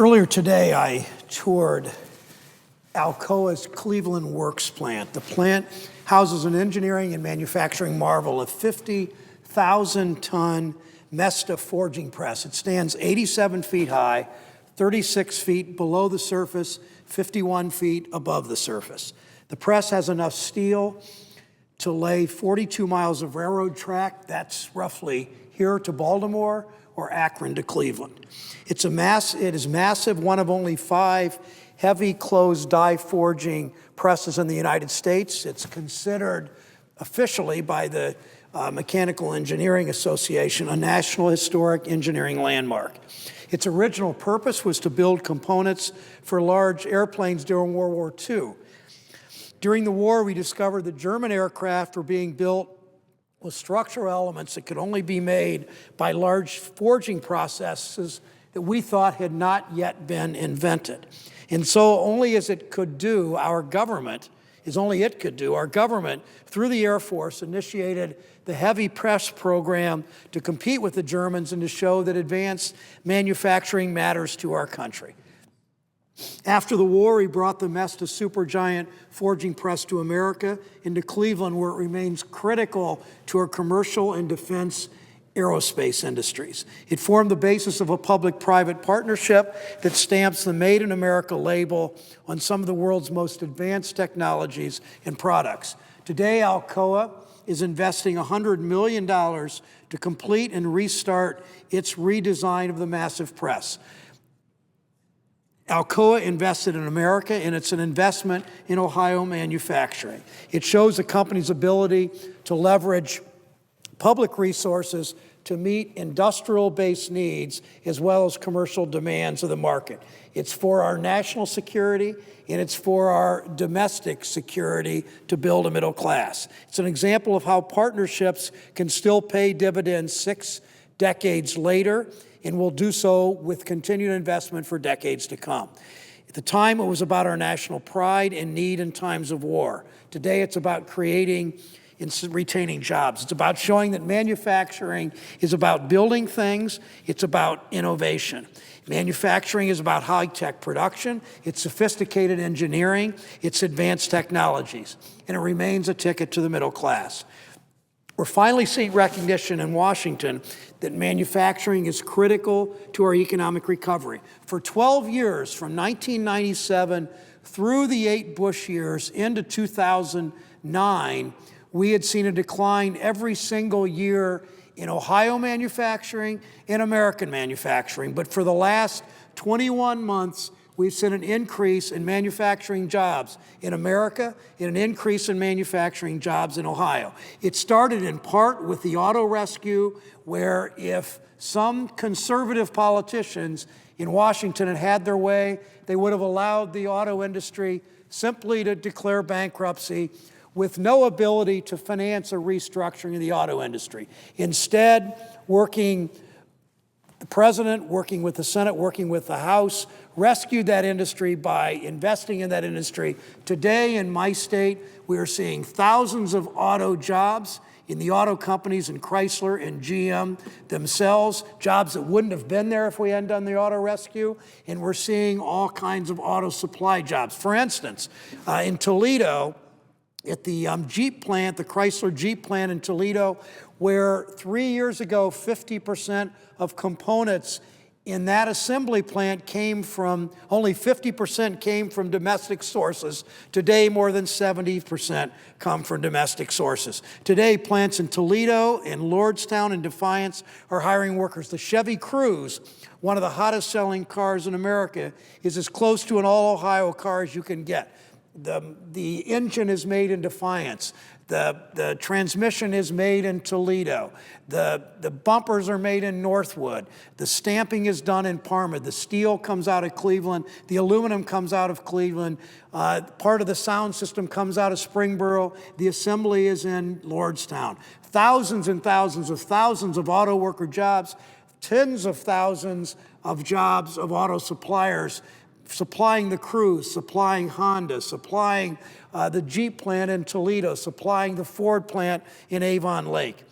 Earlier today, I toured Alcoa's Cleveland Works plant. The plant houses an engineering and manufacturing marvel, a 50,000-ton Mesta forging press. It stands 87 feet high, 36 feet below the surface, 51 feet above the surface. The press has enough steel to lay 42 miles of railroad track. That's roughly here to Baltimore or Akron to Cleveland. It is massive, one of only 5 heavy closed die forging presses in the United States. It's considered officially by the Mechanical Engineering Association a National Historic Engineering Landmark. Its original purpose was to build components for large airplanes during World War II. During the war, we discovered that German aircraft were being built with structural elements that could only be made by large forging processes that we thought had not yet been invented. And so only as it could do, our government, through the Air Force, initiated the heavy press program to compete with the Germans and to show that advanced manufacturing matters to our country. After the war, he brought the Mesta supergiant forging press to America, into Cleveland, where it remains critical to our commercial and defense aerospace industries. It formed the basis of a public-private partnership that stamps the Made in America label on some of the world's most advanced technologies and products. Today, Alcoa is investing $100 million to complete and restart its redesign of the massive press. Alcoa invested in America, and it's an investment in Ohio manufacturing. It shows the company's ability to leverage public resources to meet industrial-based needs as well as commercial demands of the market. It's for our national security, and it's for our domestic security to build a middle class. It's an example of how partnerships can still pay dividends 6 decades later, and will do so with continued investment for decades to come. At the time, it was about our national pride and need in times of war. Today, it's about creating and retaining jobs. It's about showing that manufacturing is about building things. It's about innovation. Manufacturing is about high-tech production. It's sophisticated engineering. It's advanced technologies. And it remains a ticket to the middle class. We're finally seeing recognition in Washington that manufacturing is critical to our economic recovery. For 12 years, from 1997 through the 8 Bush years into 2009, we had seen a decline every single year in Ohio manufacturing and American manufacturing. But for the last 21 months, we've seen an increase in manufacturing jobs in America and an increase in manufacturing jobs in Ohio. It started in part with the auto rescue, where if some conservative politicians in Washington had had their way, they would have allowed the auto industry simply to declare bankruptcy with no ability to finance a restructuring of the auto industry. Instead, the President, working with the Senate, working with the House, rescued that industry by investing in that industry. Today, in my state, we are seeing thousands of auto jobs in the auto companies in Chrysler and GM themselves, jobs that wouldn't have been there if we hadn't done the auto rescue. And we're seeing all kinds of auto supply jobs. For instance, in Toledo, at the Jeep plant, the Chrysler Jeep plant in Toledo, where 3 years ago, 50% of components in that assembly plant only 50% came from domestic sources. Today, more than 70% come from domestic sources. Today, plants in Toledo and Lordstown and Defiance are hiring workers. The Chevy Cruze, one of the hottest selling cars in America, is as close to an all-Ohio car as you can get. The engine is made in Defiance. The transmission is made in Toledo. The bumpers are made in Northwood. The stamping is done in Parma. The steel comes out of Cleveland. The aluminum comes out of Cleveland. Part of the sound system comes out of Springboro. The assembly is in Lordstown. Thousands and thousands of auto worker jobs, tens of thousands of jobs of auto suppliers, supplying the Cruze, supplying Honda, supplying the Jeep plant in Toledo, supplying the Ford plant in Avon Lake.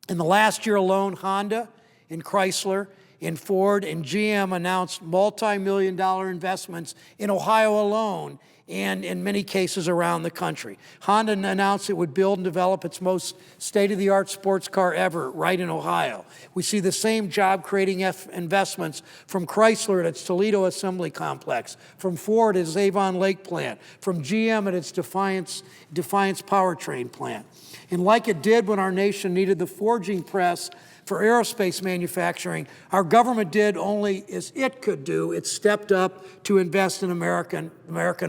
In the last year alone, Honda and Chrysler and Ford and GM announced multi-million-dollar investments in Ohio alone, and in many cases around the country. Honda announced it would build and develop its most state-of-the-art sports car ever right in Ohio. We see the same job-creating investments from Chrysler at its Toledo assembly complex, from Ford at its Avon Lake plant, from GM at its Defiance powertrain plant. And like it did when our nation needed the forging press for aerospace manufacturing, our government did only as it could do. It stepped up to invest in American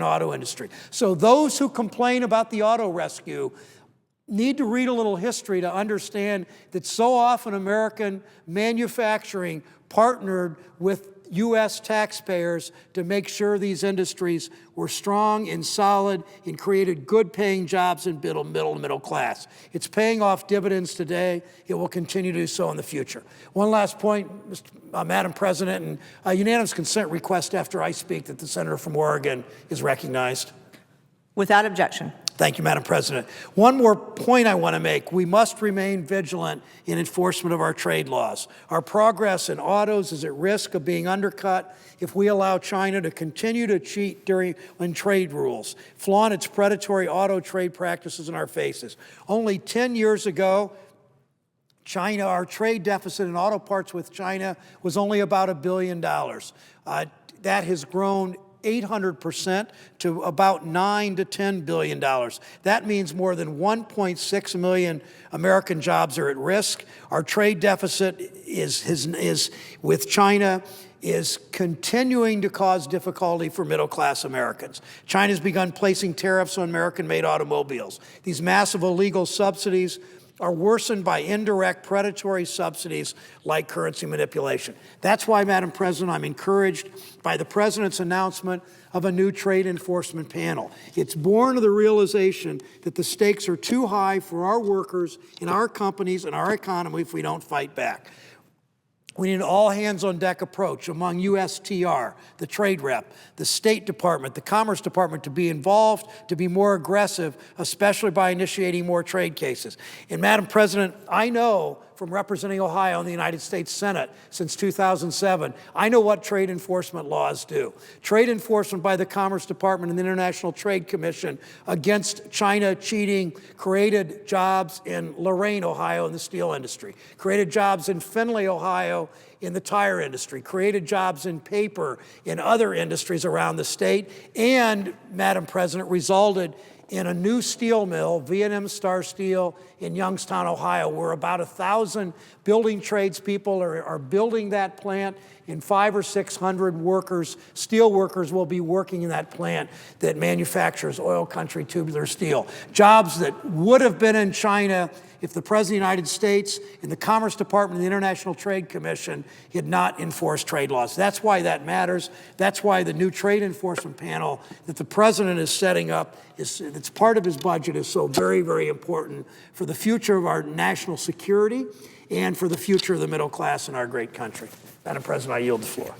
auto industry. So those who complain about the auto rescue need to read a little history to understand that so often American manufacturing partnered with U.S. taxpayers to make sure these industries were strong and solid and created good-paying jobs in middle class. It's paying off dividends today. It will continue to do so in the future. One last point, Madam President, and a unanimous consent request after I speak that the senator from Oregon is recognized. Without objection. Thank you, Madam President. One more point I want to make. We must remain vigilant in enforcement of our trade laws. Our progress in autos is at risk of being undercut if we allow China to continue to cheat in trade rules, flaunt its predatory auto trade practices in our faces. Only 10 years ago, our trade deficit in auto parts with China was only about $1 billion. That has grown 800% to about $9 to $10 billion. That means more than 1.6 million American jobs are at risk. Our trade deficit is with China is continuing to cause difficulty for middle-class Americans. China's begun placing tariffs on American-made automobiles. These massive illegal subsidies are worsened by indirect predatory subsidies like currency manipulation. That's why, Madam President, I'm encouraged by the President's announcement of a new trade enforcement panel. It's born of the realization that the stakes are too high for our workers and our companies and our economy if we don't fight back. We need an all-hands-on-deck approach among USTR, the trade rep, the State Department, the Commerce Department to be involved, to be more aggressive, especially by initiating more trade cases. And Madam President, I know from representing Ohio in the United States Senate since 2007, I know what trade enforcement laws do. Trade enforcement by the Commerce Department and the International Trade Commission against China cheating created jobs in Lorain, Ohio in the steel industry, created jobs in Findlay, Ohio in the tire industry, created jobs in paper in other industries around the state, and, Madam President, resulted in a new steel mill, V&M Star Steel in Youngstown, Ohio, where about 1,000 building tradespeople are building that plant, and 500 or 600 workers, steel workers, will be working in that plant that manufactures oil country tubular steel. Jobs that would have been in China if the President of the United States and the Commerce Department and the International Trade Commission had not enforced trade laws. That's why that matters. That's why the new trade enforcement panel that the President is setting up, it's part of his budget, is so very, very important for the future of our national security and for the future of the middle class in our great country. Madam President, I yield the floor.